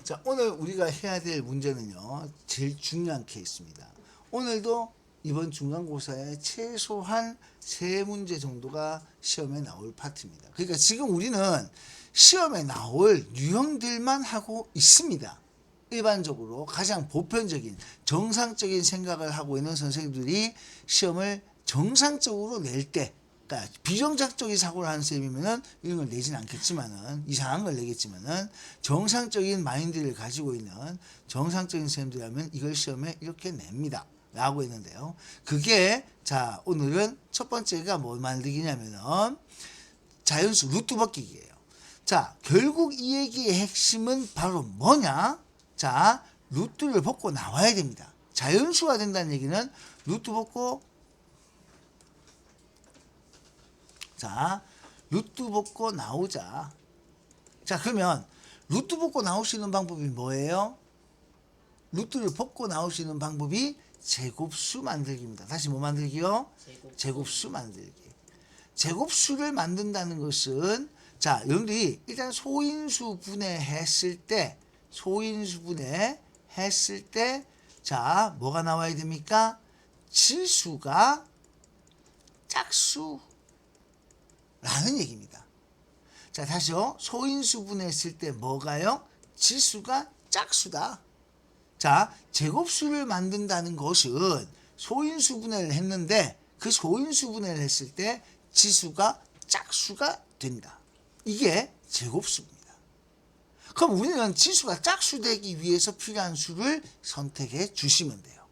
자, 오늘 우리가 해야 될 문제는요, 제일 중요한 케이스입니다. 오늘도 이번 중간고사에 최소한 3문제 정도가 시험에 나올 파트입니다. 그러니까 지금 우리는 시험에 나올 유형들만 하고 있습니다. 일반적으로 가장 보편적인 정상적인 생각을 하고 있는 선생님들이 시험을 정상적으로 낼 때, 그러니까 비정상적인 사고를 하는 쌤이면은 이런 걸 내진 않겠지만은, 이상한 걸 내겠지만은, 정상적인 마인드를 가지고 있는 정상적인 쌤들이라면 이걸 시험에 이렇게 냅니다 라고 했는데요. 그게 자, 오늘은 첫 번째가 뭐 만들기냐면은 자연수 루트 벗기기예요. 자, 결국 이 얘기의 핵심은 바로 뭐냐? 자, 루트를 벗고 나와야 됩니다. 자연수가 된다는 얘기는 루트 벗고, 자, 루트 벗고 나오자. 자, 그러면 루트 벗고 나올 수 있는 방법이 뭐예요? 루트를 벗고 나올 수 있는 방법이 제곱수 만들기입니다. 다시 뭐 만들기요? 제곱수 만들기. 제곱수를 만든다는 것은, 자, 여러분들이 일단 소인수 분해했을 때, 자, 뭐가 나와야 됩니까? 지수가 짝수라는 얘기입니다. 자, 다시요. 소인수 분해했을 때 뭐가요? 지수가 짝수다. 자, 제곱수를 만든다는 것은 소인수 분해를 했는데 그 소인수 분해를 했을 때 지수가 짝수가 된다. 이게 제곱수입니다. 그럼 우리는 지수가 짝수 되기 위해서 필요한 수를 선택해 주시면 돼요.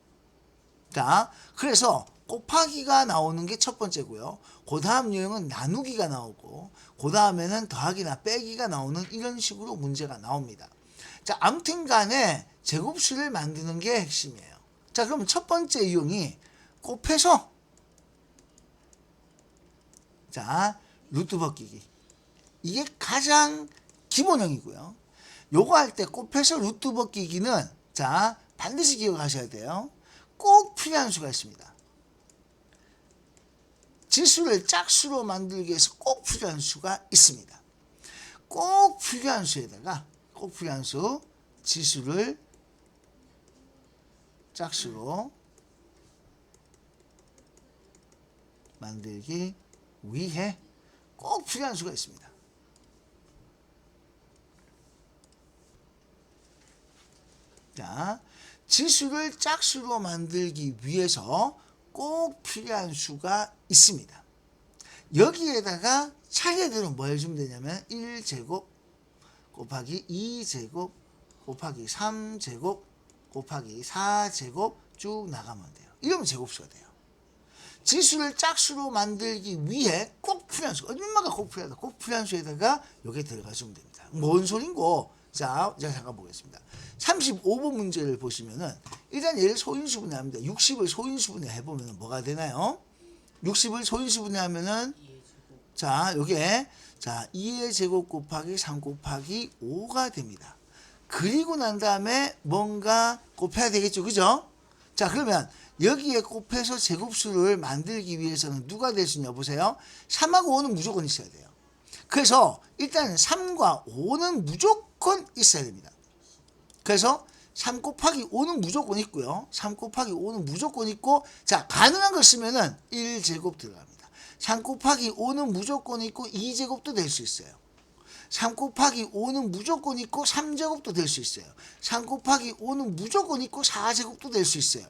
자, 그래서 곱하기가 나오는 게 첫 번째고요. 그 다음 유형은 나누기가 나오고, 그 다음에는 더하기나 빼기가 나오는 이런 식으로 문제가 나옵니다. 자, 아무튼 간에 제곱수를 만드는 게 핵심이에요. 자, 그럼 첫 번째 유형이 곱해서, 자, 루트 벗기기. 이게 가장 기본형이고요. 요거 할 때 곱해서 루트 벗기기는, 자, 반드시 기억하셔야 돼요. 꼭 필요한 수가 있습니다. 지수를 짝수로 만들기 위해서 꼭 필요한 수가 있습니다. 꼭 필요한 수에다가, 꼭 필요한 수, 지수를 짝수로 만들기 위해 꼭 필요한 수가 있습니다. 자, 지수를 짝수로 만들기 위해서 꼭 필요한 수가 있습니다. 여기에다가 차례대로 뭐 해주면 되냐면 1제곱 곱하기 2제곱 곱하기 3제곱 곱하기 4제곱 쭉 나가면 돼요. 이러면 제곱수가 돼요. 지수를 짝수로 만들기 위해 꼭 필요한 수, 얼마가 꼭 필요하다. 꼭 필요한 수에다가 여기에 들어가주면 됩니다. 뭔 소린고? 자, 제가 잠깐 보겠습니다. 35번 문제를 보시면은 일단 얘를 소인수분해 합니다. 60을 소인수분해 해보면 뭐가 되나요? 60을 소인수분해 하면은, 자, 요게, 자, 2의 제곱 곱하기 3 곱하기 5가 됩니다. 그리고 난 다음에 뭔가 곱해야 되겠죠. 그죠? 자, 그러면 여기에 곱해서 제곱수를 만들기 위해서는 누가 될 수 있냐 보세요. 3하고 5는 무조건 있어야 돼요. 그래서 일단 3과 5는 무조건 있어야 됩니다. 그래서 3 곱하기 5는 무조건 있고요. 3 곱하기 5는 무조건 있고, 자, 가능한 걸 쓰면은 1제곱 들어갑니다. 3 곱하기 5는 무조건 있고 2제곱도 될 수 있어요. 3 곱하기 5는 무조건 있고 3제곱도 될 수 있어요. 3 곱하기 5는 무조건 있고 4제곱도 될 수 있어요.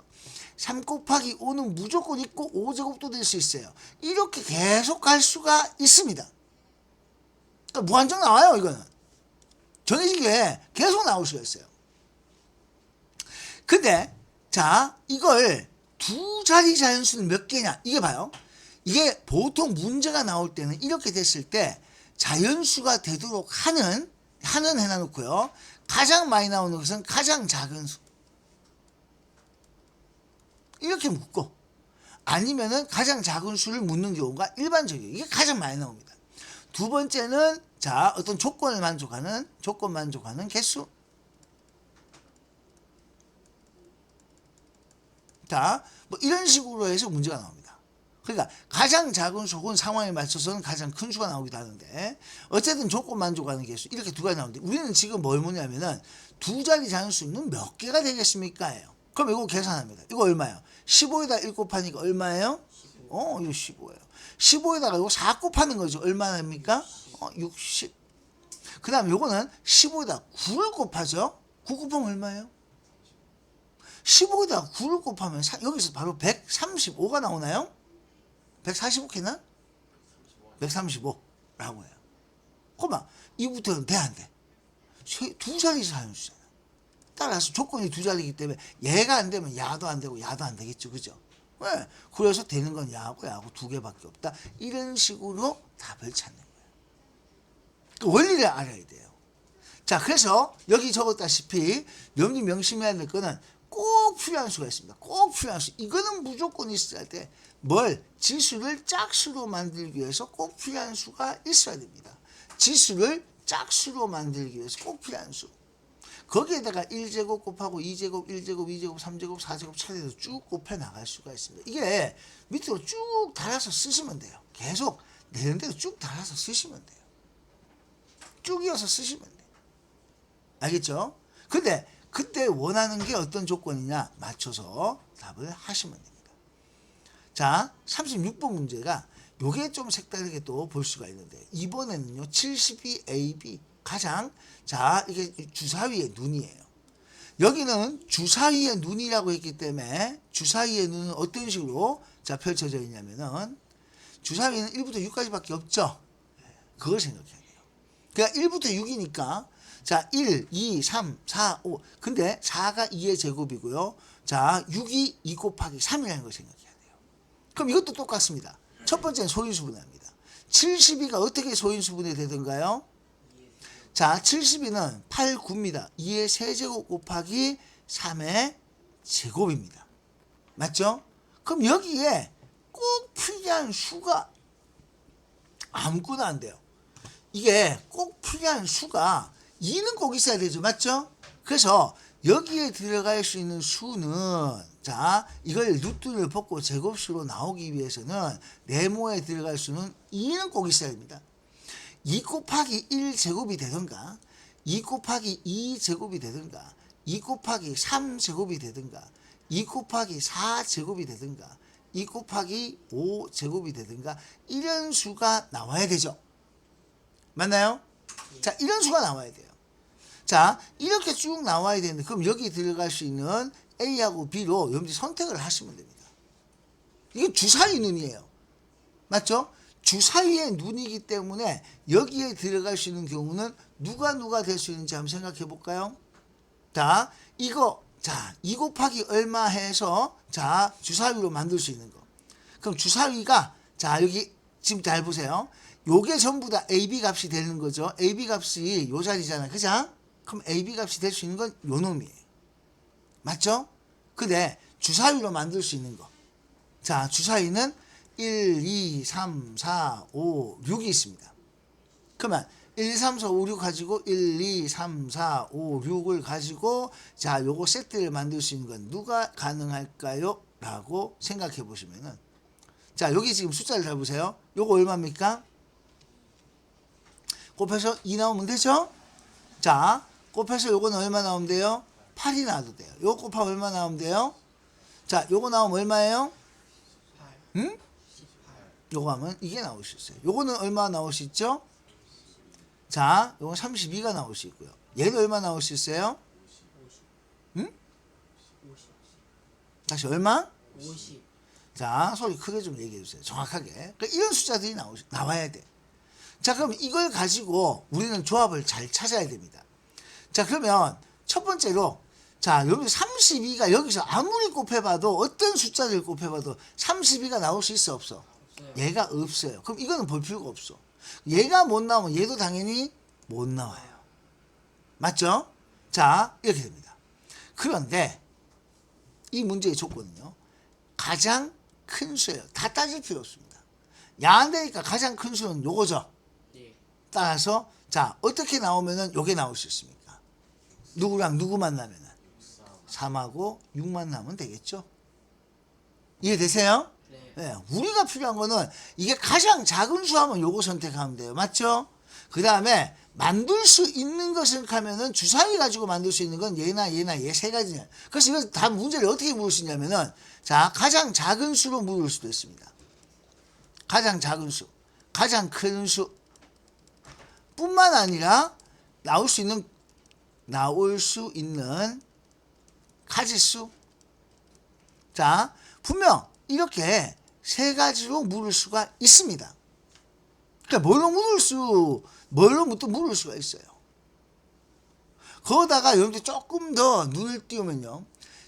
3 곱하기 5는 무조건 있고 5제곱도 될 수 있어요. 이렇게 계속 갈 수가 있습니다. 그러니까 무한정 나와요, 이거는. 전해지게 계속 나올 수가 있어요. 근데, 자, 이걸 두 자리 자연수는 몇 개냐? 이게 봐요. 이게 보통 문제가 나올 때는 이렇게 됐을 때 자연수가 되도록 하는 해놔놓고요. 가장 많이 나오는 것은 가장 작은 수. 이렇게 묻고, 아니면은 가장 작은 수를 묻는 경우가 일반적이에요. 이게 가장 많이 나옵니다. 두 번째는, 자, 어떤 조건 만족하는 개수. 자, 뭐 이런 식으로 해서 문제가 나옵니다. 그러니까 가장 작은 수는 상황에 맞춰서는 가장 큰 수가 나오기도 하는데 어쨌든 조건 만족하는 개수 이렇게 두 가지 나오는데 우리는 지금 뭘 보냐면은 두 자리 자연수는 몇 개가 되겠습니까? 예요. 그럼 이거 계산합니다. 이거 얼마예요? 15에다 1 곱하니까 얼마예요? 이거 15예요. 15에다가 이거 4 곱하는 거죠. 얼마입니까? 60. 그 다음에 요거는 15에다 9를 곱하죠. 9 곱하면 얼마예요? 15에다 9를 곱하면 여기서 바로 135가 나오나요? 145개나? 135라고 해요. 그러면 이부터는 돼, 안 돼? 두 자리 자연수잖아. 따라서 조건이 두 자리이기 때문에 얘가 안 되면 야도 안 되고 야도 안 되겠죠. 그죠? 왜? 그래서 되는 건 야하고 야하고 두 개밖에 없다. 이런 식으로 답을 찾는 거예요. 그 원리를 알아야 돼요. 자, 그래서 여기 적었다시피 여러분이 명심해야 될 거는 꼭 필요한 수가 있습니다. 꼭 필요한 수. 이거는 무조건 있어야 돼. 뭘? 지수를 짝수로 만들기 위해서 꼭 필요한 수가 있어야 됩니다. 지수를 짝수로 만들기 위해서 꼭 필요한 수. 거기에다가 1제곱 곱하고 2제곱, 1제곱, 2제곱, 3제곱, 4제곱 차례로 쭉 곱해 나갈 수가 있습니다. 이게 밑으로 쭉 달아서 쓰시면 돼요. 계속 내는 대로 쭉 달아서 쓰시면 돼요. 쭉 이어서 쓰시면 돼요. 알겠죠? 근데 그때 원하는 게 어떤 조건이냐 맞춰서 답을 하시면 됩니다. 자, 36번 문제가 요게 좀 색다르게 또 볼 수가 있는데 이번에는요 72AB 가장 자 이게 주사위의 눈이에요. 여기는 주사위의 눈이라고 했기 때문에 주사위의 눈은 어떤 식으로 자 펼쳐져 있냐면은 주사위는 1부터 6까지밖에 없죠. 그걸 생각해야 돼요. 그러니까 1부터 6이니까 자 1, 2, 3, 4, 5 근데 4가 2의 제곱이고요. 자 6이 2 곱하기 3이라는 걸 생각해야 돼요. 그럼 이것도 똑같습니다. 첫 번째는 소인수분해합니다. 72가 어떻게 소인수분해 되던가요? 자 72는 8, 9입니다. 2의 세제곱 곱하기 3의 제곱입니다. 맞죠? 그럼 여기에 꼭 필요한 수가 아무거나 안 돼요. 이게 꼭 필요한 수가 2는 꼭 있어야 되죠. 맞죠? 그래서 여기에 들어갈 수 있는 수는 자 이걸 루트를 벗고 제곱수로 나오기 위해서는 네모에 들어갈 수는 2는 꼭 있어야 됩니다. 2 곱하기 1 제곱이 되든가 2 곱하기 2 제곱이 되든가 2 곱하기 3 제곱이 되든가 2 곱하기 4 제곱이 되든가 2 곱하기 5 제곱이 되든가 이런 수가 나와야 되죠. 맞나요? 자 이런 수가 나와야 돼요. 자 이렇게 쭉 나와야 되는데 그럼 여기 들어갈 수 있는 A하고 B로 여러분들이 선택을 하시면 됩니다. 이게 주사위 눈이에요. 맞죠? 주사위의 눈이기 때문에 여기에 들어갈 수 있는 경우는 누가 될 수 있는지 한번 생각해 볼까요? 자 이거 자 2 곱하기 얼마 해서 자 주사위로 만들 수 있는 거. 그럼 주사위가 자 여기 지금 잘 보세요. 요게 전부 다 AB 값이 되는 거죠. AB 값이 요 자리잖아요. 그죠? 그럼 AB 값이 될 수 있는 건 요 놈이에요. 맞죠? 근데 주사위로 만들 수 있는 거. 자, 주사위는 1, 2, 3, 4, 5, 6이 있습니다. 그러면 1, 2, 3, 4, 5, 6 가지고 1, 2, 3, 4, 5, 6을 가지고 자, 요거 세트를 만들 수 있는 건 누가 가능할까요? 라고 생각해 보시면은 자, 여기 지금 숫자를 잘 보세요. 요거 얼마입니까? 곱해서 2 나오면 되죠? 자, 곱해서 요거는 얼마 나오면 돼요? 8이 나와도 돼요. 요거 곱하면 얼마 나오면 돼요? 자, 요거 나오면 얼마예요? 응? 요거 하면 이게 나올 수 있어요. 요거는 얼마 나올 수 있죠? 자, 요건 32가 나올 수 있고요. 얘도 얼마 나올 수 있어요? 응? 다시 얼마? 50. 자, 소리 크게 좀 얘기해 주세요. 정확하게. 그러니까 이런 숫자들이 나와야 돼. 자, 그럼 이걸 가지고 우리는 조합을 잘 찾아야 됩니다. 자, 그러면 첫 번째로 자, 여기 32가 여기서 아무리 곱해봐도 어떤 숫자를 곱해봐도 32가 나올 수 있어 없어? 얘가 없어요. 그럼 이거는 볼 필요가 없어. 얘가 못 나오면 얘도 당연히 못 나와요. 맞죠? 자, 이렇게 됩니다. 그런데 이 문제의 조건은요. 가장 큰 수예요. 다 따질 필요 없습니다. 야한 되니까 가장 큰 수는 요거죠. 네. 따라서 자, 어떻게 나오면은 요게 나올 수 있습니까? 누구랑 누구 만나면은 3하고 6만 나면 되겠죠? 이해되세요? 네. 예, 우리가 필요한 거는 이게 가장 작은 수 하면 요거 선택하면 돼요. 맞죠? 그 다음에 만들 수 있는 거 생각하면은 주사위 가지고 만들 수 있는 건 얘나 얘나 얘 세 가지냐. 그래서 이거 다 문제를 어떻게 물을 수 있냐면은 자, 가장 작은 수로 물을 수도 있습니다. 가장 작은 수, 가장 큰 수 뿐만 아니라 나올 수 있는 가지수. 자, 분명 이렇게 세 가지로 물을 수가 있습니다. 그러니까 뭘로 또 물을 수가 있어요. 거기다가 여러분들 조금 더 눈을 띄우면요.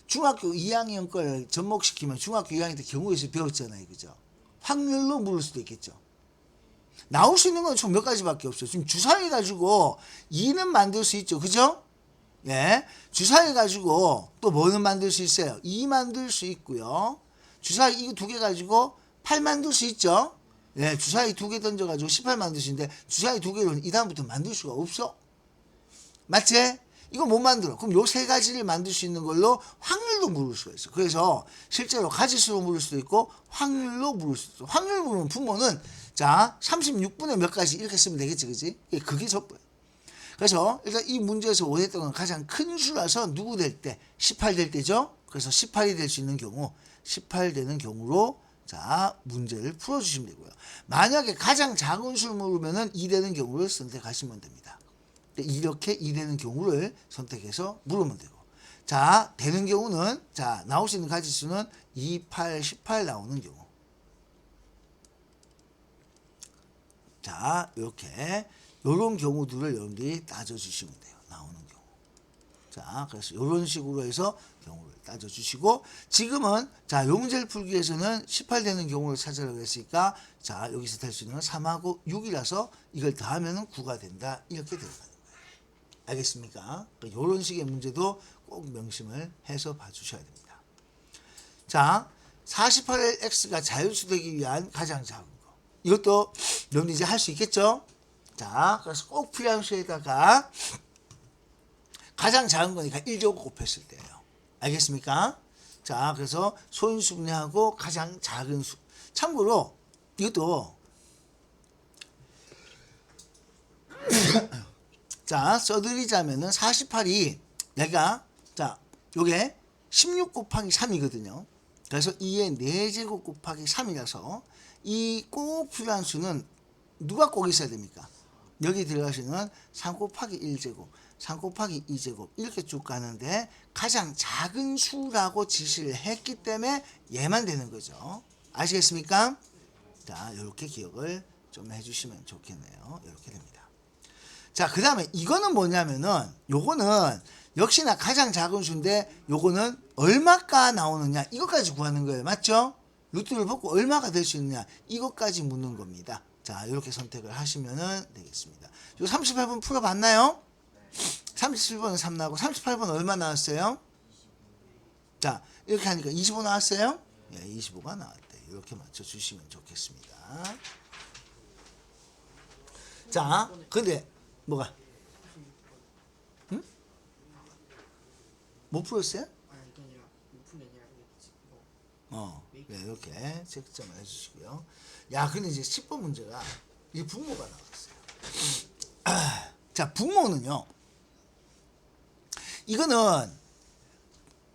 중학교 2학년 걸 접목시키면 중학교 2학년 때 경우에서 배웠잖아요. 그죠? 확률로 물을 수도 있겠죠. 나올 수 있는 건 총 몇 가지밖에 없어요. 지금 주사위 가지고 2는 만들 수 있죠. 그죠? 예. 주사위 가지고 또 뭐는 만들 수 있어요? 2 만들 수 있고요. 주사위 이거 두 개 가지고 8 만들 수 있죠. 예, 주사위 두 개 던져가지고 18 만들 수 있는데 주사위 두 개로는 이 다음부터 만들 수가 없어. 맞지? 이거 못 만들어. 그럼 요 세 가지를 만들 수 있는 걸로 확률도 물을 수가 있어. 그래서 실제로 가지수로 물을 수도 있고 확률로 물을 수도 있어. 확률 물으면 분모는 자 36분의 몇 가지 이렇게 쓰면 되겠지, 그지? 그게 전부야. 그래서 일단 이 문제에서 원했던 건 가장 큰 수라서 누구 될 때? 18 될 때죠. 그래서 18이 될 수 있는 경우 18 되는 경우로 자 문제를 풀어주시면 되고요. 만약에 가장 작은 수를 물으면은 2 되는 경우를 선택하시면 됩니다. 이렇게 2 되는 경우를 선택해서 물으면 되고 자 되는 경우는 자 나올 수 있는 가지수는 2, 8, 18 나오는 경우 자 이렇게 요런 경우들을 여러분들이 따져주시면 돼요. 나오는 경우 자 그래서 요런 식으로 해서 경우를 따져주시고 지금은 자 요 문제를 풀기 위해서는 18 되는 경우를 찾으라고 했으니까 자 여기서 될 수 있는 건 3하고 6이라서 이걸 더하면 9가 된다 이렇게 들어가는 거예요. 알겠습니까? 이런 식의 문제도 꼭 명심을 해서 봐주셔야 됩니다. 자, 48의 x가 자연수 되기 위한 가장 작은 거. 이것도 여러분들 이제 할 수 있겠죠? 자, 그래서 꼭 필요한 수에다가 가장 작은 거니까 1제곱 곱했을 때예요. 알겠습니까? 자, 그래서 소인수분해하고 가장 작은 수. 참고로 이것도 자, 써드리자면은 48이 내가 자, 요게 16 곱하기 3이거든요. 그래서 2의 4제곱 곱하기 3이라서 이 꼭 필요한 수는 누가 꼭 있어야 됩니까? 여기 들어가시는 3 곱하기 1제곱, 3 곱하기 2제곱 이렇게 쭉 가는데 가장 작은 수라고 지시를 했기 때문에 얘만 되는 거죠. 아시겠습니까? 자, 이렇게 기억을 좀 해주시면 좋겠네요. 이렇게 됩니다. 자, 그 다음에 이거는 뭐냐면은 요거는 역시나 가장 작은 수인데 요거는 얼마가 나오느냐 이것까지 구하는 거예요. 맞죠? 루트를 벗고 얼마가 될 수 있느냐 이것까지 묻는 겁니다. 자, 이렇게 선택을 하시면 되겠습니다. 요 38번 풀어봤나요? 37번은 3 나오고 38번 얼마 나왔어요? 자, 이렇게 하니까 25 나왔어요? 예, 25가 나왔대. 이렇게 맞춰주시면 좋겠습니다. 자, 근데 뭐가? 응? 못 풀었어요? 아니 이게 아니라 못 푼 게 아니라 이거 네, 이렇게 체크점을 해주시고요. 야, 근데 이제 10번 문제가 이제 분모가 나왔어요. 자, 분모는요. 이거는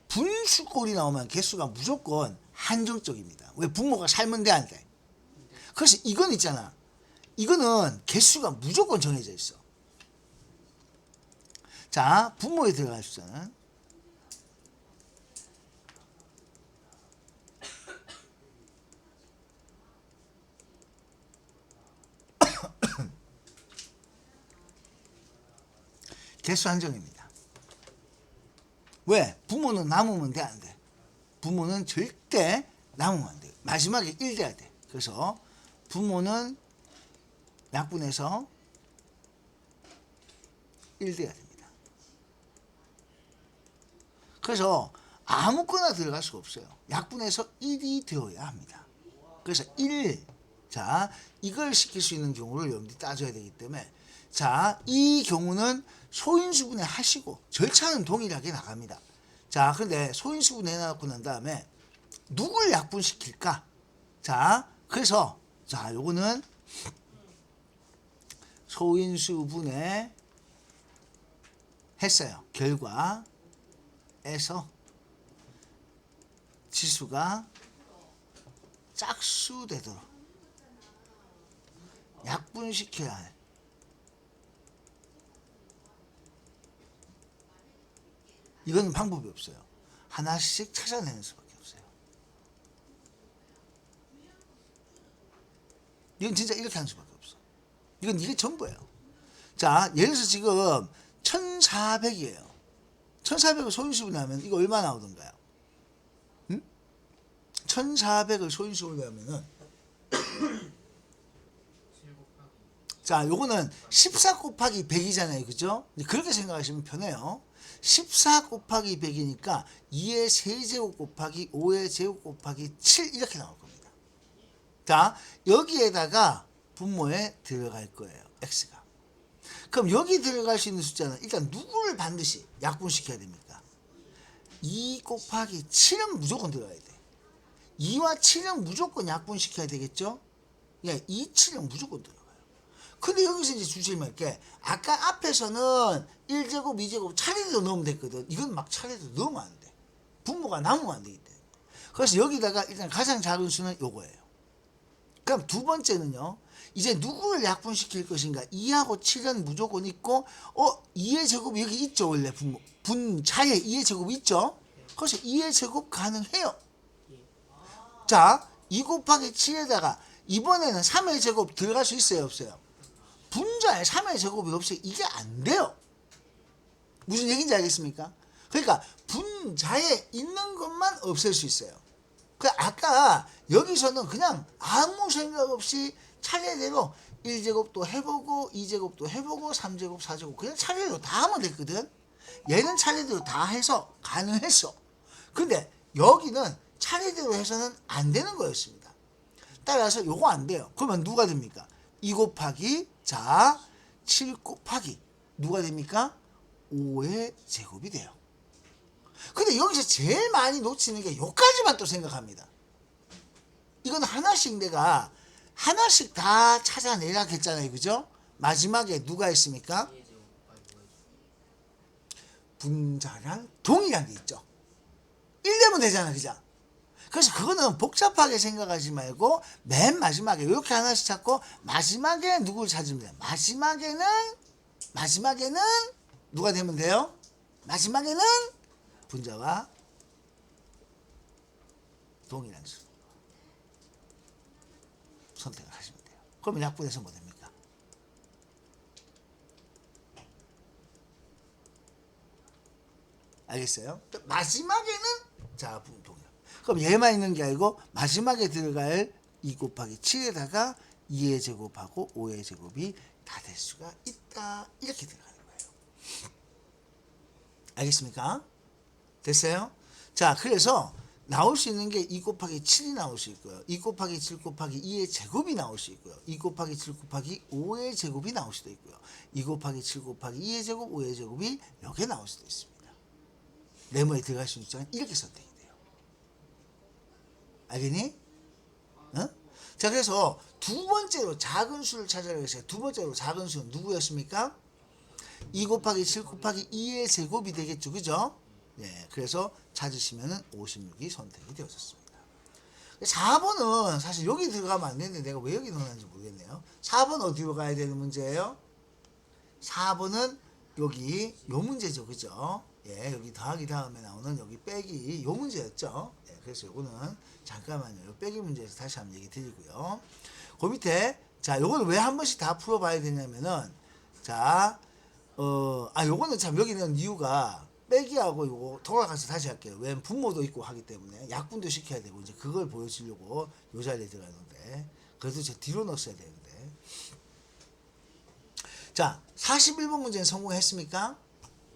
분수꼴이 나오면 개수가 무조건 한정적입니다. 왜? 분모가 살면 돼, 안 돼? 그래서 이건 있잖아. 이거는 개수가 무조건 정해져 있어. 자, 분모에 들어갈 숫자는 개수 한정입니다. 왜? 분모는 남으면 돼, 안 돼? 분모는 절대 남으면 안 돼. 마지막에 1 돼야 돼. 그래서 분모는 약분해서 1 돼야 됩니다. 그래서 아무거나 들어갈 수가 없어요. 약분해서 1이 되어야 합니다. 그래서 1, 자, 이걸 시킬 수 있는 경우를 여러분들이 따져야 되기 때문에 자, 이 경우는 소인수분해 하시고 절차는 동일하게 나갑니다. 자, 근데 소인수분해 해놓고 난 다음에 누굴 약분시킬까? 자, 그래서 자, 요거는 소인수분해 했어요. 결과에서 지수가 짝수되도록 약분시켜야 할 이건 방법이 없어요. 하나씩 찾아내는 수밖에 없어요. 이건 진짜 이렇게 하는 수밖에 없어. 이건 이게 전부예요. 자, 예를 들어서 지금 1400이에요. 1400을 소인수분해하면 이거 얼마 나오던가요? 1400을 소인수분해하면은 자, 요거는 14 곱하기 100이잖아요. 그죠? 그렇게 생각하시면 편해요. 14 곱하기 100이니까 2의 세제곱 곱하기 5의 제곱 곱하기 7 이렇게 나올 겁니다. 자, 여기에다가 분모에 들어갈 거예요. x가. 그럼 여기 들어갈 수 있는 숫자는 일단 누구를 반드시 약분시켜야 됩니까? 2 곱하기 7은 무조건 들어가야 돼. 2와 7은 무조건 약분시켜야 되겠죠? 예, 2, 7은 무조건 들어가요. 근데 여기서 이제 주시면 이렇게 아까 앞에서는 1제곱, 2제곱 차례대로 넣으면 됐거든. 이건 막 차례대로 넣으면 안 돼. 분모가 남으면 안 되기 때문에. 그래서 여기다가 일단 가장 작은 수는 요거예요. 그럼 두 번째는요. 이제 누구를 약분시킬 것인가? 2하고 7은 무조건 있고 2의 제곱이 여기 있죠. 원래 분자에 2의 제곱이 있죠. 그래서 2의 제곱 가능해요. 자, 2 곱하기 7에다가 이번에는 3의 제곱 들어갈 수 있어요? 없어요? 분자에 3의 제곱이 없어요. 이게 안 돼요. 무슨 얘기인지 알겠습니까? 그러니까 분자에 있는 것만 없앨 수 있어요. 그 아까 여기서는 그냥 아무 생각 없이 차례대로 1제곱도 해보고 2제곱도 해보고 3제곱 4제곱 그냥 차례대로 다 하면 됐거든. 얘는 차례대로 다 해서 가능했어. 근데 여기는 차례대로 해서는 안 되는 거였습니다. 따라서 요거 안 돼요. 그러면 누가 됩니까? 2 곱하기 자 7 곱하기 누가 됩니까? 5의 제곱이 돼요. 근데 여기서 제일 많이 놓치는 게 요까지만 또 생각합니다. 이건 하나씩 내가 하나씩 다 찾아내라 했잖아요. 그죠? 마지막에 누가 있습니까? 분자랑 동이란 게 있죠. 1되면 되잖아. 그죠? 그래서 그거는 복잡하게 생각하지 말고 맨 마지막에 이렇게 하나씩 찾고 마지막에 누구를 찾으면 돼요. 마지막에는 누가 되면 돼요? 마지막에는 분자와 동일한 수 선택을 하시면 돼요. 그러면 약분해서 뭐 됩니까? 알겠어요? 마지막에는 자 동일. 그럼 얘만 있는 게 아니고 마지막에 들어갈 2 곱하기 7에다가 2의 제곱하고 5의 제곱이 다 될 수가 있다. 이렇게 들어가는 거예요. 알겠습니까? 됐어요? 자, 그래서 나올 수 있는 게 2 곱하기 7이 나올 수 있고요. 2 곱하기 7 곱하기 2의 제곱이 나올 수 있고요. 2 곱하기 7 곱하기 5의 제곱이 나올 수도 있고요. 2 곱하기 7 곱하기 2의 제곱, 5의 제곱이 여기에 나올 수도 있습니다. 네모에 들어갈 수 있는 숫자는 이렇게 선택이 돼요. 알겠니? 어? 자, 그래서 두 번째로 작은 수를 찾아라 했어요. 두 번째로 작은 수는 누구였습니까? 2 곱하기 7 곱하기 2의 제곱이 되겠죠. 그죠? 네, 그래서 찾으시면은 56이 선택이 되어졌습니다. 4번은 사실 여기 들어가면 안 되는데 내가 왜 여기 넣었는지 모르겠네요. 4번 어디로 가야 되는 문제예요? 4번은 여기 요 문제죠. 그죠? 예, 여기 더하기 다음에 나오는 여기 빼기 요 문제였죠. 예, 그래서 요거는 잠깐만요. 요 빼기 문제에서 다시 한번 얘기 드리고요. 그 밑에 자, 요거는 왜 한 번씩 다 풀어봐야 되냐면은 자, 요거는 참 여기는 이유가 빼기하고 요거 돌아가서 다시 할게요. 왜냐면 분모도 있고 하기 때문에 약분도 시켜야 되고 이제 그걸 보여주려고 요 자리에 들어가는데 그래도 제 뒤로 넣었어야 되는데 자 41번 문제는 성공했습니까?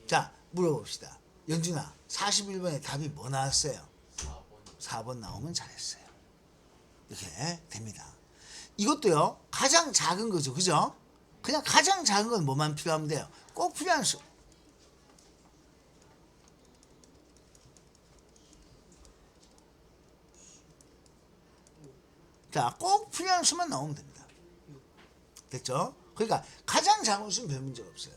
자 물어봅시다. 연준아 41번에 답이 뭐 나왔어요? 4번 나오면 잘했어요. 이렇게 됩니다. 이것도요 가장 작은 거죠. 그죠? 그냥 가장 작은 건 뭐만 필요하면 돼요? 꼭 필요한 수. 자, 꼭 필요한 수만 나오면 됩니다. 됐죠? 그러니까 가장 작은 수는 별 문제가 없어요.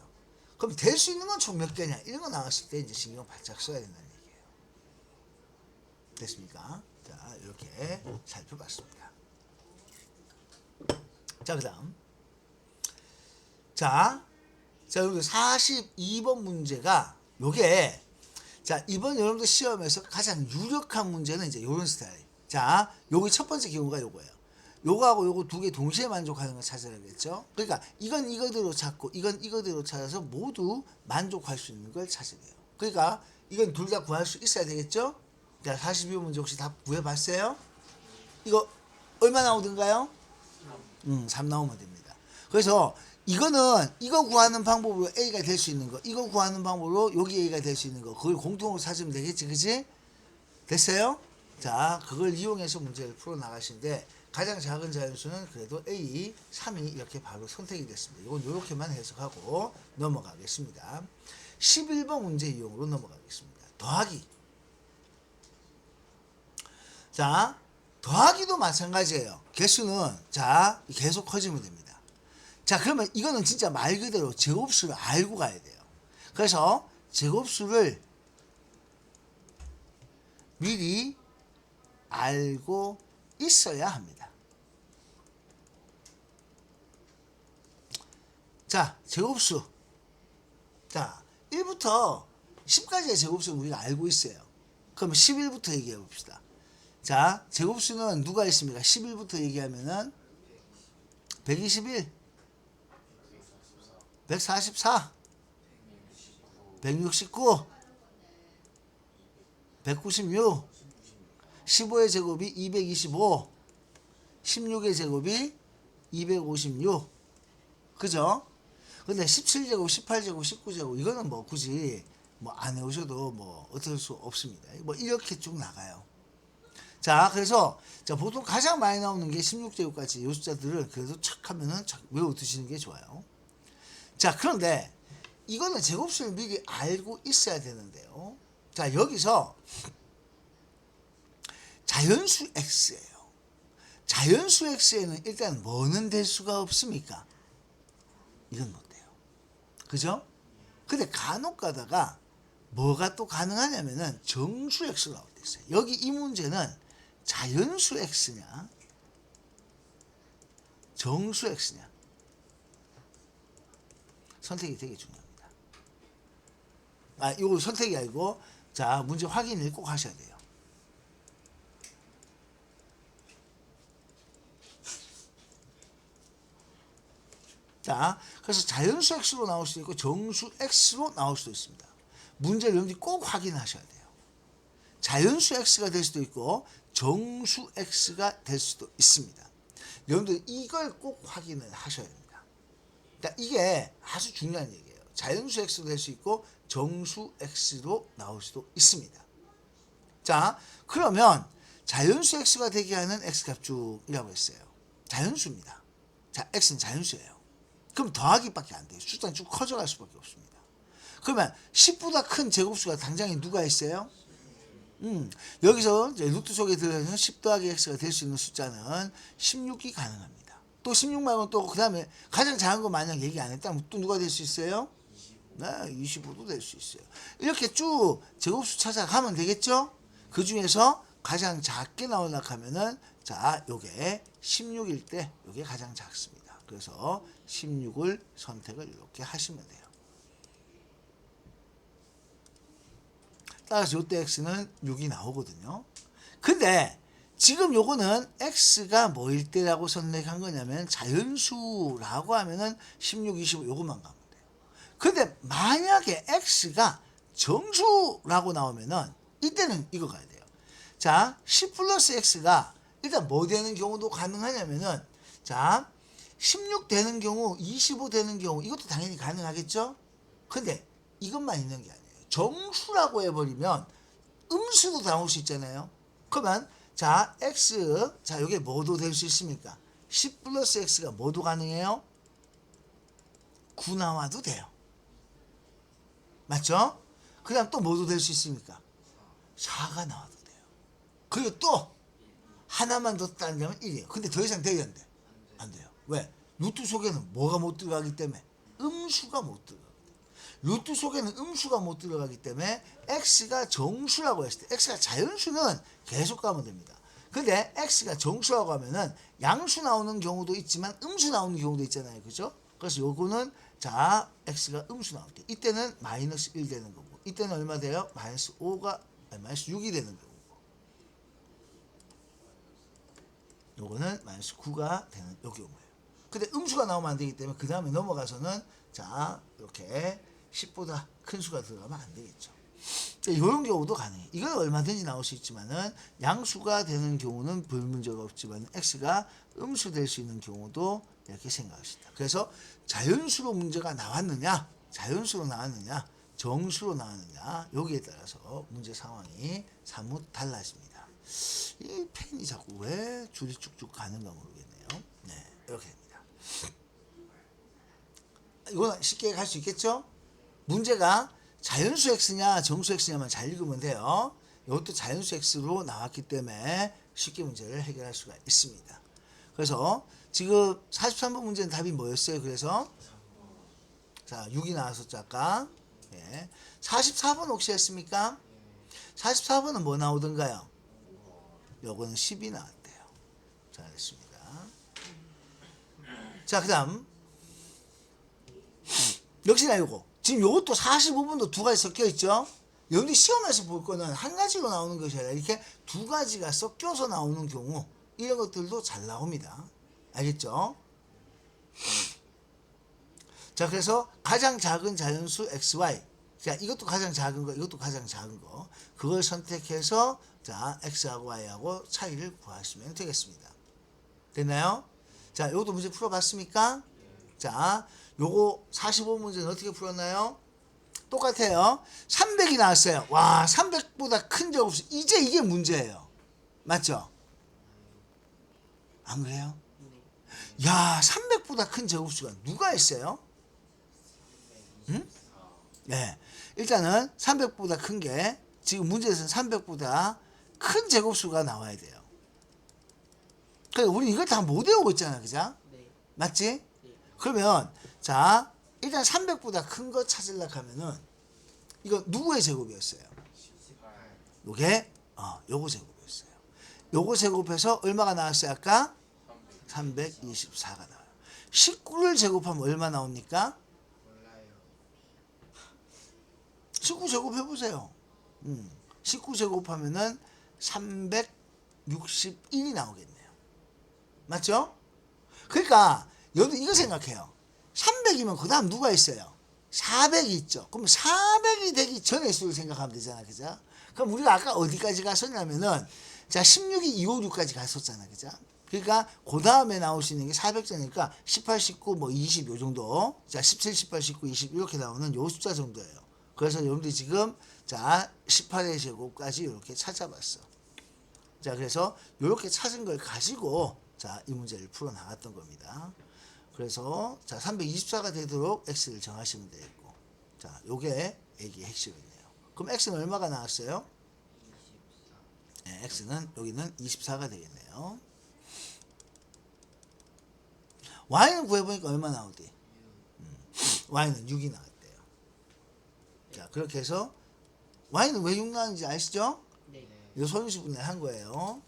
그럼 될 수 있는 건 총 몇 개냐? 이런 거 나왔을 때 이제 신경 바짝 써야 된다는 얘기예요. 됐습니까? 자, 이렇게 살펴봤습니다. 자, 그 다음. 자, 여기 42번 문제가 요게 자, 이번 여러분들 시험에서 가장 유력한 문제는 이제 요런 스타일. 자, 여기 첫 번째 경우가 요거예요. 요거하고 요거 두 개 동시에 만족하는 걸 찾아야겠죠. 그러니까 이건 이거대로 찾고 이건 이거대로 찾아서 모두 만족할 수 있는 걸 찾아야 돼요. 그러니까 이건 둘 다 구할 수 있어야 되겠죠. 자, 42번 문제 혹시 다 구해봤어요? 이거 얼마 나오던가요? 3 나오면 됩니다. 그래서 이거는 이거 구하는 방법으로 A가 될 수 있는 거, 이거 구하는 방법으로 여기 A가 될 수 있는 거, 그걸 공통으로 찾으면 되겠지, 그지? 됐어요? 자, 그걸 이용해서 문제를 풀어 나가시는데 가장 작은 자연수는 그래도 A, 3이 이렇게 바로 선택이 됐습니다. 이건 이렇게만 해석하고 넘어가겠습니다. 11번 문제 이용으로 넘어가겠습니다. 더하기. 자, 더하기도 마찬가지예요. 개수는 자 계속 커지면 됩니다. 자, 그러면 이거는 진짜 말 그대로 제곱수를 알고 가야 돼요. 그래서 제곱수를 미리 알고 있어야 합니다. 자, 제곱수. 자, 1부터 10까지의 제곱수는 우리가 알고 있어요. 그럼 11부터 얘기해 봅시다. 자, 제곱수는 누가 있습니까? 11부터 얘기하면은 121, 144, 169, 196, 15의 제곱이 225, 16의 제곱이 256. 그죠? 근데 17제곱, 18제곱, 19제곱 이거는 뭐 굳이 뭐 안 해오셔도 뭐 어쩔 수 없습니다. 뭐 이렇게 쭉 나가요. 자, 그래서 자, 보통 가장 많이 나오는 게 16제곱까지 이 숫자들을 그래도 착 하면은 착 외워두시는 게 좋아요. 자, 그런데 이거는 제곱수를 미리 알고 있어야 되는데요. 자, 여기서 자연수 x예요. 자연수 x에는 일단 뭐는 될 수가 없습니까? 이건 못 돼요. 그죠? 근데 간혹 가다가 뭐가 또 가능하냐면은 정수 x가 나올 때 있어요. 여기 이 문제는 자연수 x냐 정수 x냐 선택이 되게 중요합니다. 아, 이거 선택이 아니고 자, 문제 확인을 꼭 하셔야 돼요. 자, 그래서 자연수 x로 나올 수도 있고 정수 x로 나올 수도 있습니다. 문제를 여러분들이 꼭 확인하셔야 돼요. 자연수 x가 될 수도 있고 정수 x가 될 수도 있습니다. 여러분들 이걸 꼭 확인을 하셔야 됩니다. 그러니까 이게 아주 중요한 얘기예요. 자연수 x로 될 수 있고 정수 x로 나올 수도 있습니다. 자, 그러면 자연수 x가 되게 하는 x값중이라고 했어요. 자연수입니다. 자, x는 자연수예요. 그럼 더하기밖에 안 돼요. 숫자는 쭉 커져갈 수밖에 없습니다. 그러면 10보다 큰 제곱수가 당장에 누가 있어요? 여기서 이제 루트 속에 들어있는 10 더하기 x가 될 수 있는 숫자는 16이 가능합니다. 또 16 말고 또 그 다음에 가장 작은 거 만약 얘기 안 했다면 또 누가 될 수 있어요? 네, 25도 될 수 있어요. 이렇게 쭉 제곱수 찾아가면 되겠죠? 그 중에서 가장 작게 나오려고 하면은 자, 요게 16일 때 요게 가장 작습니다. 그래서 16을 선택을 이렇게 하시면 돼요. 따라서 요때 x는 6이 나오거든요. 근데 지금 요거는 x가 뭐일 때라고 선택한 거냐면 자연수라고 하면은 16, 25 요것만 가면 돼요. 근데 만약에 x가 정수라고 나오면은 이때는 이거 가야 돼요. 자, 10 플러스 x가 일단 뭐 되는 경우도 가능하냐면은 자, 16 되는 경우, 25 되는 경우 이것도 당연히 가능하겠죠? 근데 이것만 있는 게 아니에요. 정수라고 해버리면 음수도 나올 수 있잖아요. 그러면 자, x 자, 이게 뭐도 될 수 있습니까? 10 플러스 x가 뭐도 가능해요? 9 나와도 돼요. 맞죠? 그 다음 또 뭐도 될 수 있습니까? 4가 나와도 돼요. 그리고 또 하나만 더 따른다면 1이에요. 근데 더 이상 돼야 안 돼? 안 돼요. 왜? 루트 속에는 뭐가 못 들어가기 때문에? 음수가 못 들어가거든. 루트 속에는 음수가 못 들어가기 때문에 x가 정수라고 했을 때 x가 자연수는 계속 가면 됩니다. 근데 x가 정수라고 하면은 양수 나오는 경우도 있지만 음수 나오는 경우도 있잖아요. 그죠? 그래서 요거는 자 x가 음수 나올 때 이때는 마이너스 1 되는 거고 이때는 얼마 돼요? 마이너스 5가 마이너스 6이 되는 거고 요거는 마이너스 9가 되는 요 경우예요. 근데 음수가 나오면 안 되기 때문에 그 다음에 넘어가서는 자 이렇게 10보다 큰 수가 들어가면 안 되겠죠. 이런 경우도 가능해. 이건 얼마든지 나올 수 있지만은 양수가 되는 경우는 별 문제가 없지만 x가 음수 될 수 있는 경우도 이렇게 생각할 수 있다. 그래서 자연수로 문제가 나왔느냐, 자연수로 나왔느냐, 정수로 나왔느냐 여기에 따라서 문제 상황이 사뭇 달라집니다. 이 펜이 자꾸 왜 줄이 쭉쭉 가는가 모르겠네요. 네, 이렇게 됩니다. 이건 쉽게 갈 수 있겠죠? 문제가 자연수 x냐 정수 x냐만 잘 읽으면 돼요. 이것도 자연수 x로 나왔기 때문에 쉽게 문제를 해결할 수가 있습니다. 그래서 지금 43번 문제는 답이 뭐였어요? 그래서 자 6이 나왔었죠 아까. 예. 44번 혹시 했습니까? 44번은 뭐 나오던가요? 요거는 10이 나왔대요. 잘했습니다. 자 그 다음 역시나 요거 지금 요것도 45분도 두 가지 섞여 있죠. 여러분들이 시험에서 볼 거는 한 가지로 나오는 것이 아니라 이렇게 두 가지가 섞여서 나오는 경우 이런 것들도 잘 나옵니다. 알겠죠? 자 그래서 가장 작은 자연수 xy 자 이것도 가장 작은 거 이것도 가장 작은 거 그걸 선택해서 자 x하고 y하고 차이를 구하시면 되겠습니다. 됐나요? 자 요것도 문제 풀어봤습니까? 자 요거 45문제는 어떻게 풀었나요? 똑같아요. 300이 나왔어요. 와 300보다 큰 제곱수 이제 이게 문제예요. 맞죠? 안 그래요? 야 300보다 큰 제곱수가 누가 있어요? 응? 네 일단은 300보다 큰 게 지금 문제에서는 300보다 큰 제곱수가 나와야 돼요. 그러니까 우리 이걸 다 못 외우고 있잖아 그죠? 네. 맞지? 네. 그러면 자 일단 300보다 큰 거 찾으려고 하면은 이거 누구의 제곱이었어요? 요게 요거 제곱이었어요. 요거 제곱해서 얼마가 나왔어요 아까? 324가 나와요. 19를 제곱하면 얼마 나옵니까? 19 제곱해보세요. 19 제곱하면은 361이 나오겠네요. 맞죠? 그러니까 여러분 이거 생각해요. 300이면 그 다음 누가 있어요? 400이 있죠. 그럼 400이 되기 전의 수를 생각하면 되잖아. 그죠? 그럼 우리가 아까 어디까지 갔었냐면은 자 16이 256까지 갔었잖아. 그죠? 그러니까 그 다음에 나올 수 있는 게 400자니까 18, 19, 뭐 20 요 정도 자 17, 18, 19, 20 이렇게 나오는 요 숫자 정도예요. 그래서 여러분들이 지금 자 18의 제곱까지 이렇게 찾아봤어. 자 그래서 이렇게 찾은 걸 가지고 자 이 문제를 풀어 나갔던 겁니다. 그래서 자 324가 되도록 x를 정하시면 되겠고 자 요게 얘기의 핵심이네요. 그럼 x는 얼마가 나왔어요? 24. 네, x는 여기는 24가 되겠네요. y는 구해보니까 얼마 나오지? y는 6이 나왔대요. 자 그렇게 해서 y는 왜 6 나왔는지 아시죠? 네. 이거 소인수분해 한 거예요.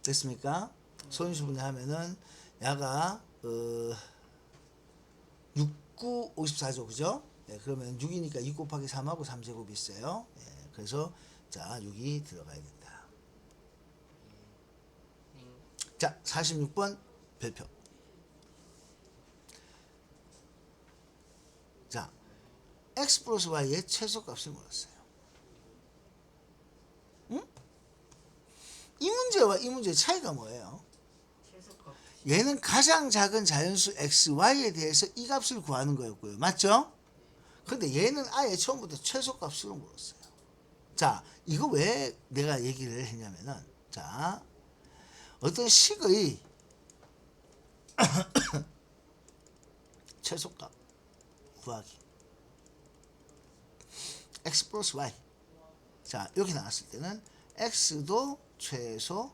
됐습니까? 소인수분해 하면은 야가 6, 9, 54죠. 그죠? 네, 그러면 6이니까 2 곱하기 3하고 3제곱이 있어요. 네, 그래서 자 6이 들어가야 된다. 자 46번 별표. 자 x 플러스 y의 최소값을 물었어요. 응? 이 문제와 이 문제의 차이가 뭐예요? 최소값. 얘는 가장 작은 자연수 x, y에 대해서 이 값을 구하는 거였고요. 맞죠? 근데 얘는 아예 처음부터 최소값으로 물었어요. 자, 이거 왜 내가 얘기를 했냐면은 자, 어떤 식의 최소값 구하기 x 플러스 y 자, 이렇게 나왔을 때는 x도 최소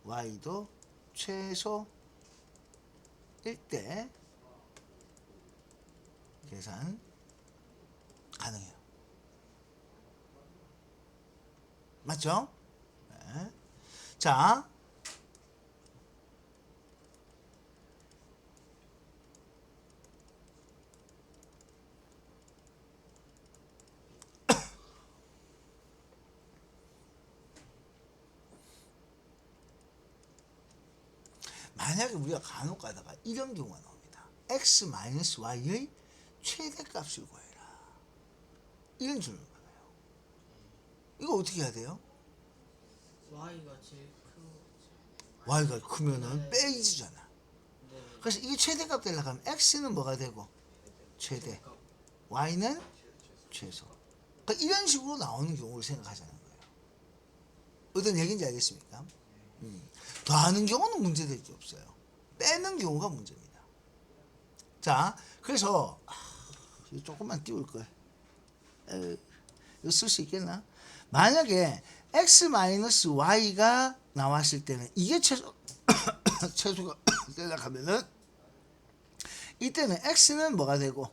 y도 최소일 때 계산 가능해요. 맞죠? 네. 자, 만약에 우리가 간혹 가다가 이런 경우가 나옵니다. x-y의 최대값을 구해라. 이런 질문을 받아요. 이거 어떻게 해야 돼요? y가 제일 크고 y가 크면은 네. 빼기 주잖아. 네. 그래서 이게 최대값 되려고 하면 x는 뭐가 되고 최대, y는 최소. 그러니까 이런 식으로 나오는 경우를 생각하자는 거예요. 어떤 얘기인지 알겠습니까? 더하는 경우는 문제될 게 없어요. 빼는 경우가 문제입니다. 자, 그래서 이거 조금만 띄울걸. 이거 쓸 수 있겠나? 만약에 x-y가 나왔을 때는 이게 최소가 되려고 하면은 이때는 x는 뭐가 되고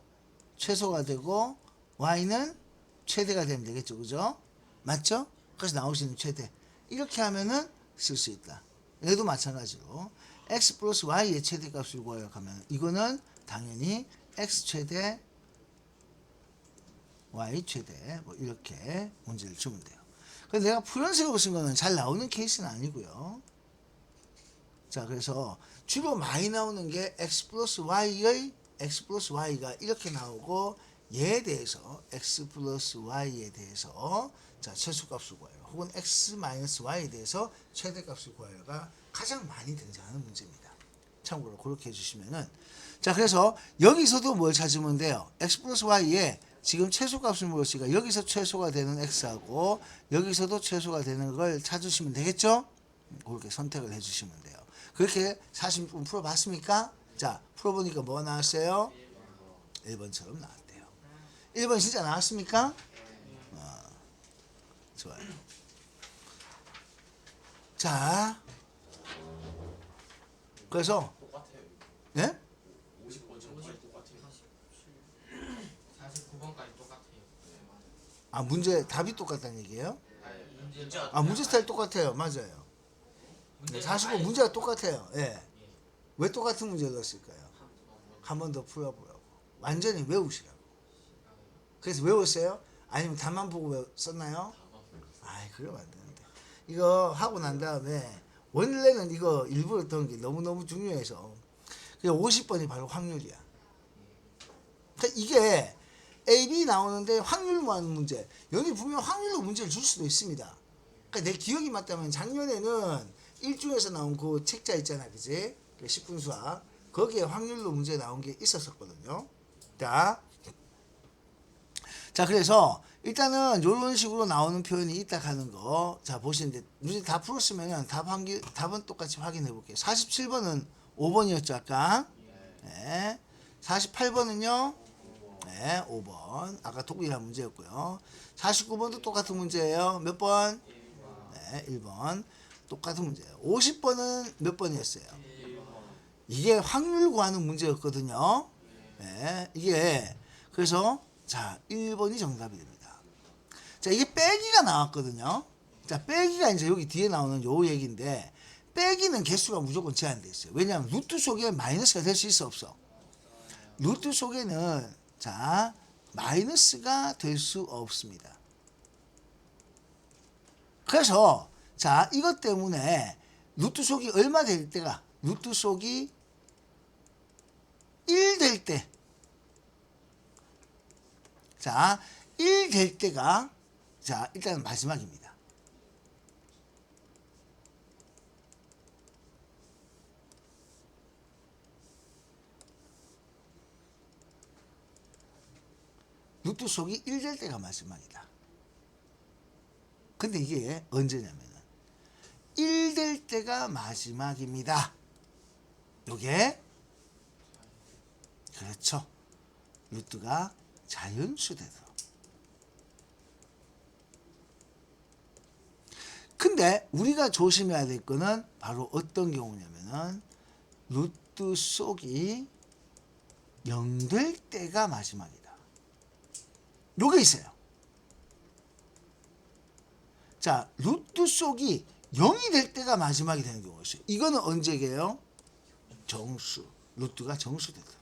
최소가 되고 y는 최대가 되면 되겠죠. 그죠? 맞죠? 그래서 나올 수 있는 최대. 이렇게 하면은 쓸 수 있다. 얘도 마찬가지로 x 플러스 y의 최대값을 구하려고 하면 이거는 당연히 x 최대 y 최대 뭐 이렇게 문제를 주면 돼요. 근데 내가 푸른색으로 쓴 거는 잘 나오는 케이스는 아니고요. 자, 그래서 주로 많이 나오는 게 x 플러스 y가 이렇게 나오고 얘에 대해서 x 플러스 y에 대해서 자 최소값을 구해요. 혹은 x 마이너스 y에 대해서 최대값을 구하여가 가장 많이 등장하는 문제입니다. 참고로 그렇게 해주시면은 자, 그래서 여기서도 뭘 찾으면 돼요. x 플러스 y에 지금 최소값을 물었으니까 여기서 최소가 되는 x하고 여기서도 최소가 되는 걸 찾으시면 되겠죠? 그렇게 선택을 해주시면 돼요. 그렇게 40분 풀어봤습니까? 자, 풀어보니까 뭐가 나왔어요? 1번처럼 나왔대요. 1번 진짜 나왔습니까? 좋아요. 자, 그래서 똑같아요. 예? 50번 정말 똑같아요. 49번까지 똑같아요. 아, 문제 답이 똑같다는 얘기예요? 문제가 아, 문제 스타일 똑같아요. 맞아요. 45 문제가 똑같아요. 예. 왜 똑같은 문제를 넣었을까요? 한 번 더 풀어보라고. 완전히 외우시라고. 그래서 외웠어요? 아니면 답만 보고 썼나요? 아이, 그러면 안 되는데. 이거 하고 난 다음에 원래는 이거 일부러 했던 게 너무너무 중요해서 50번이 바로 확률이야. 그러니까 이게 A, B 나오는데 확률만 문제. 여기 보면 확률로 문제를 줄 수도 있습니다. 그러니까 내 기억이 맞다면 작년에는 일중에서 나온 그 책자 있잖아, 그지? 10분 수학. 거기에 확률로 문제 나온 게 있었거든요. 자, 그래서 일단은 이런 식으로 나오는 표현이 있다 하는 거. 자, 보시는데 문제 다 풀었으면 답은 똑같이 확인해 볼게요. 47번은 5번이었죠, 아까. 네. 48번은요. 네, 5번. 아까 독일한 문제였고요. 49번도 똑같은 문제예요. 몇 번? 네, 1번. 똑같은 문제예요. 50번은 몇 번이었어요? 이게 확률 구하는 문제였거든요. 네, 이게 그래서 자, 1번이 정답이 됩니다. 자, 이게 빼기가 나왔거든요. 자, 빼기가 이제 여기 뒤에 나오는 요 얘기인데 빼기는 개수가 무조건 제한되어 있어요. 왜냐하면 루트 속에 마이너스가 될 수 있어 없어? 루트 속에는 자, 마이너스가 될 수 없습니다. 그래서 자, 이것 때문에 루트 속이 얼마 될 때가 루트 속이 1 될 때 자, 1 될 때가 자, 일단 마지막입니다. 루트 속이 1 될 때가 마지막이다. 근데 이게 언제냐면은 1 될 때가 마지막입니다. 요게 그렇죠. 루트가 자연수대로. 근데 근데 우리가 조심해야 될 거는 바로 어떤 경우냐면은 루트 속이 0 될 때가 마지막이다. 요게 있어요. 자, 루트 속이 0이 될 때가 마지막이 되는 경우가 있어요. 이거는 언제게요? 정수. 루트가 정수되도록.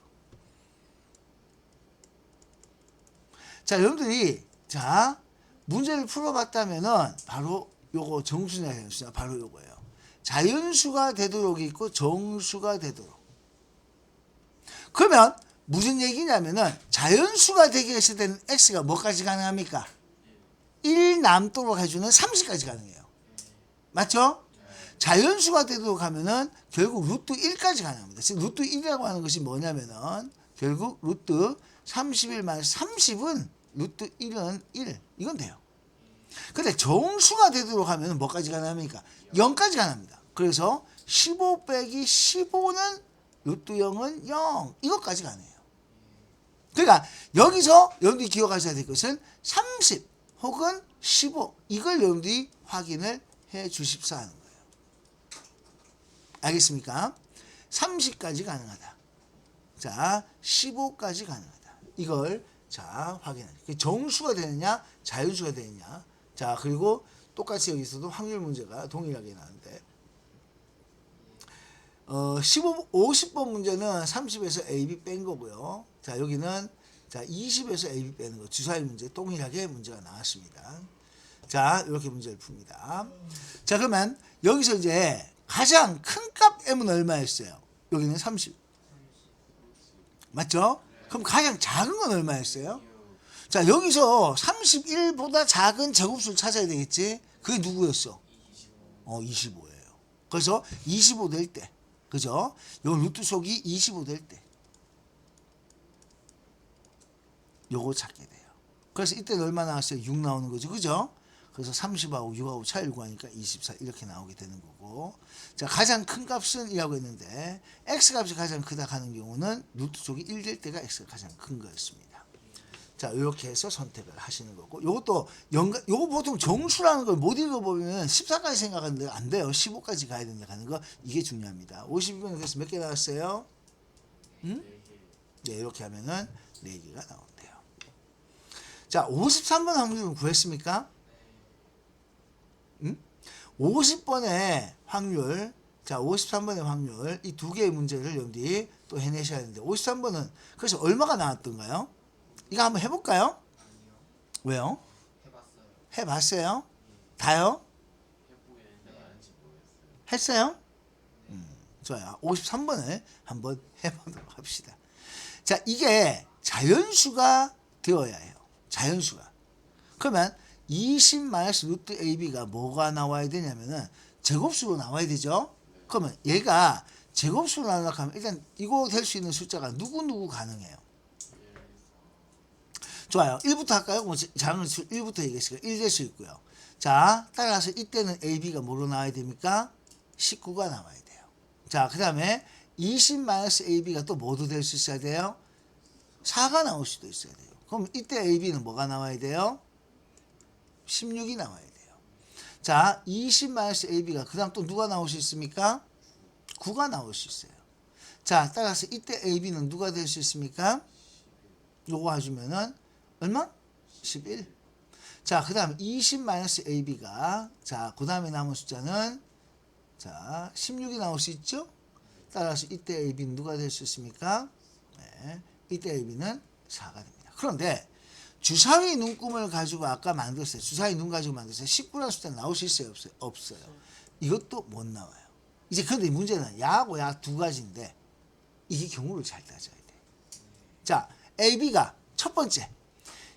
자, 여러분들이 자 문제를 풀어봤다면은 바로 요거 정수냐 정수냐 바로 요거예요. 자연수가 되도록이 있고 정수가 되도록. 그러면 무슨 얘기냐면은 자연수가 되게 했을 때는 x가 뭐까지 가능합니까? 1 남도록 해주는 30까지 가능해요. 맞죠? 자연수가 되도록 하면은 결국 루트 1까지 가능합니다. 즉 루트 1이라고 하는 것이 뭐냐면은 결국 루트 31 마이너스 30은 루트 1은 1 이건 돼요. 근데 정수가 되도록 하면 뭐까지 가능합니까? 0까지 가능합니다. 그래서 15 빼기 15는 루트 0은 0 이것까지 가능해요. 그러니까 여기서 여러분들이 기억하셔야 될 것은 30 혹은 15 이걸 여러분들이 확인을 해 주십사 하는 거예요. 알겠습니까? 30까지 가능하다. 자, 15까지 가능하다. 이걸 자 확인하죠. 정수가 되느냐 자연수가 되느냐. 자, 그리고 똑같이 여기서도 확률 문제가 동일하게 나오는데 50번 문제는 30에서 AB 뺀 거고요. 자, 여기는 자 20에서 AB 빼는 거 주사위 문제 동일하게 문제가 나왔습니다. 자, 이렇게 문제를 풉니다. 자, 그러면 여기서 이제 가장 큰 값 m은 얼마였어요? 여기는 30. 맞죠? 그럼 가장 작은 건 얼마였어요? 자, 여기서 31보다 작은 제곱수를 찾아야 되겠지? 그게 누구였어? 25예요. 그래서 25 될 때, 그죠? 요 루트 속이 25 될 때, 요거 찾게 돼요. 그래서 이때는 얼마 나왔어요? 6 나오는 거죠, 그죠? 그래서 30하고 6하고 차이를 구하니까 24 이렇게 나오게 되는 거고. 자, 가장 큰 값은 이라고 했는데 x값이 가장 크다 하는 경우는 루트 속이 1 될 때가 x가 가장 큰 거였습니다. 자, 이렇게 해서 선택을 하시는 거고. 요것도 요거 보통 정수라는 걸 못 읽어보면 14까지 생각하는데 안 돼요. 15까지 가야 된다 하는 거 이게 중요합니다. 52번에 그래서 몇 개 나왔어요? 응? 네, 이렇게 하면은 4개가 나온대요. 자, 53번 확률은 구했습니까? 50번의 확률, 자 53번의 확률 이 두 개의 문제를 여러분들이 또 해내셔야 하는데 53번은 그래서 얼마가 나왔던가요? 이거 한번 해볼까요? 아니요. 왜요? 해봤어요. 해봤어요? 다요? 해보겠는데 나는지 모르겠어요. 했어요? 좋아요. 53번을 한번 해보도록 합시다. 자, 이게 자연수가 되어야 해요. 자연수가. 그러면 20 마이너스 루트 AB가 뭐가 나와야 되냐면은 제곱수로 나와야 되죠. 그러면 얘가 제곱수로 나오려고 하면 일단 이거 될 수 있는 숫자가 누구 가능해요. 좋아요. 1부터 할까요? 작은 수 1부터 얘기했으니까 1 될 수 있고요. 자, 따라서 이때는 AB가 뭐로 나와야 됩니까? 19가 나와야 돼요. 자, 그 다음에 20 마이너스 AB가 또 뭐도 될 수 있어야 돼요? 4가 나올 수도 있어야 돼요. 그럼 이때 AB는 뭐가 나와야 돼요? 16이 나와야 돼요. 자, 20 마이너스 AB가 그 다음 또 누가 나올 수 있습니까? 9가 나올 수 있어요. 자, 따라서 이때 AB는 누가 될 수 있습니까? 요거 해주면은 얼마? 11. 자, 그 다음 20 마이너스 AB가 자, 그 다음에 남은 숫자는 자, 16이 나올 수 있죠? 따라서 이때 AB는 누가 될 수 있습니까? 네, 이때 AB는 4가 됩니다. 그런데 주사위 눈금을 가지고 아까 만들었어요. 주사위 눈 가지고 만들었어요. 19라는 숫자 나올 수 있어요? 없어요? 없어요. 이것도 못 나와요. 이제 근데 문제는 야하고 야 두 가지인데 이게 경우를 잘 따져야 돼. 자, AB가 첫 번째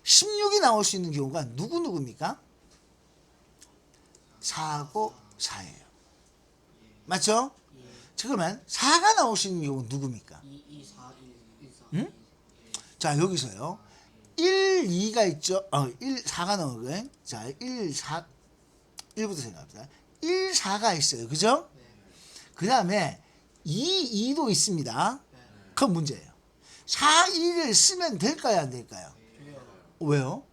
16이 나올 수 있는 경우가 누구입니까? 4하고 4예요. 맞죠? 자, 그러면 4가 나올 수 있는 경우는 누구입니까? 2, 4, 1, 4. 응? 자, 여기서요. 1, 2가 있죠? 1, 4가 나오는 거예요. 자, 1, 4, 1부터 생각합니다. 1, 4가 있어요. 그죠? 네. 그 다음에 2, 2도 있습니다. 네. 그건 문제예요. 4, 2를 쓰면 될까요? 안 될까요? 돼요. 왜요?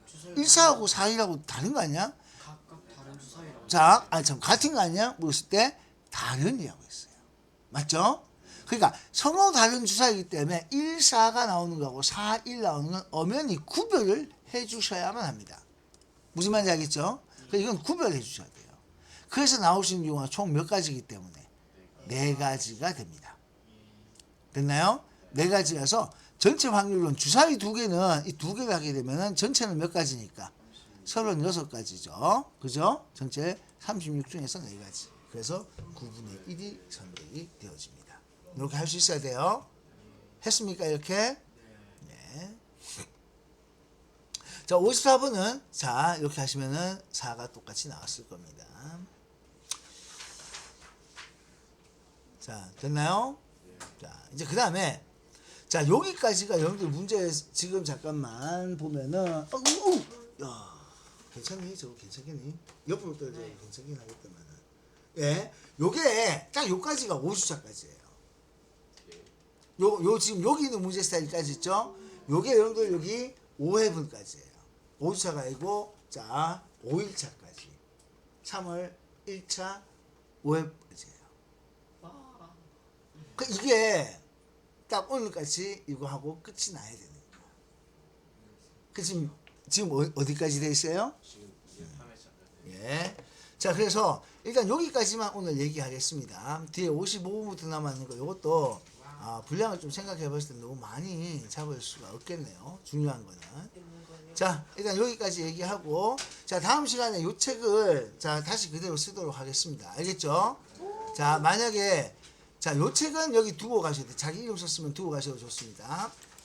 주사위 1, 4하고 4, 2하고 다른 거 아니야? 각각 다른 주사위라고 자, 아니 참 같은 거 아니야? 물었을 때 다른이라고 했어요. 맞죠? 그러니까 서로 다른 주사이기 때문에 1, 4가 나오는 거하고 4, 1 나오는 건 엄연히 구별을 해 주셔야만 합니다. 무슨 말인지 알겠죠? 그러니까 이건 구별해 주셔야 돼요. 그래서 나올 수 있는 경우가 총 몇 가지이기 때문에 4가지가 됩니다. 됐나요? 4가지라서 전체 확률론 주사위 2개는 이 2개를 하게 되면은 전체는 몇 가지니까 36가지죠. 그죠? 전체 36 중에서 4가지. 그래서 9분의 1이 선택이 되어집니다. 이렇게 할 수 있어야 돼요. 했습니까? 이렇게? 네. 자, 54번은 자, 이렇게 하시면은 4가 똑같이 나왔을 겁니다. 자, 됐나요? 자, 이제 그 다음에 자, 여기까지가 여러분들 문제 지금 잠깐만 보면은 야, 괜찮니? 저거 괜찮겠니? 옆으로 떨어져 괜찮긴 하겠다만은. 예, 요게 딱 요까지가 5주차까지예요. 요 지금 여기 있는 문제 스타일까지 있죠? 요게 여러분들 여기 5회분까지예요. 5주차가 아니고 자 5일차까지 3월 1차 5회까지예요. 그 이게 딱 오늘까지 이거 하고 끝이 나야 되는 거야. 그 지금 어디까지 돼 있어요? 지금 이제 3회차까지. 예. 자, 그래서 일단 여기까지만 오늘 얘기하겠습니다. 뒤에 55분부터 남았는 거 이것도 분량을 좀 생각해 봤을 때 너무 많이 잡을 수가 없겠네요. 중요한 거는. 자, 일단 여기까지 얘기하고 자, 다음 시간에 이 책을 자, 다시 그대로 쓰도록 하겠습니다. 알겠죠? 자, 만약에 자, 요 책은 여기 두고 가셔도 돼. 자기 이름 썼으면 두고 가셔도 좋습니다.